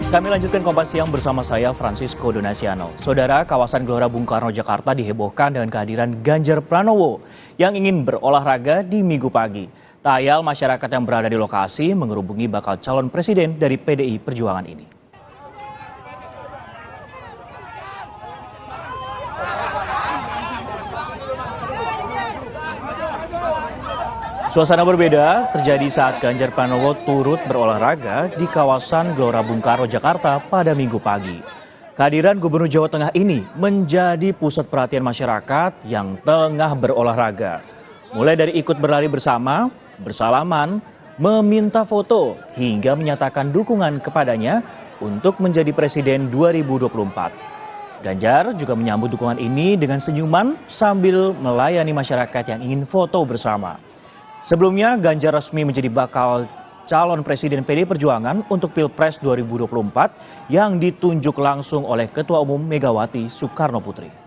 Kami lanjutkan Kompas Siang bersama saya, Francisco Donasiano. Saudara, kawasan Gelora Bung Karno, Jakarta dihebohkan dengan kehadiran Ganjar Pranowo yang ingin berolahraga di Minggu pagi. Tak ayal masyarakat yang berada di lokasi mengerubungi bakal calon presiden dari PDI Perjuangan ini. Suasana berbeda terjadi saat Ganjar Pranowo turut berolahraga di kawasan Gelora Bung Karno, Jakarta pada Minggu pagi. Kehadiran Gubernur Jawa Tengah ini menjadi pusat perhatian masyarakat yang tengah berolahraga. Mulai dari ikut berlari bersama, bersalaman, meminta foto, hingga menyatakan dukungan kepadanya untuk menjadi Presiden 2024. Ganjar juga menyambut dukungan ini dengan senyuman sambil melayani masyarakat yang ingin foto bersama. Sebelumnya, Ganjar resmi menjadi bakal calon presiden PDI Perjuangan untuk Pilpres 2024 yang ditunjuk langsung oleh Ketua Umum Megawati Soekarnoputri.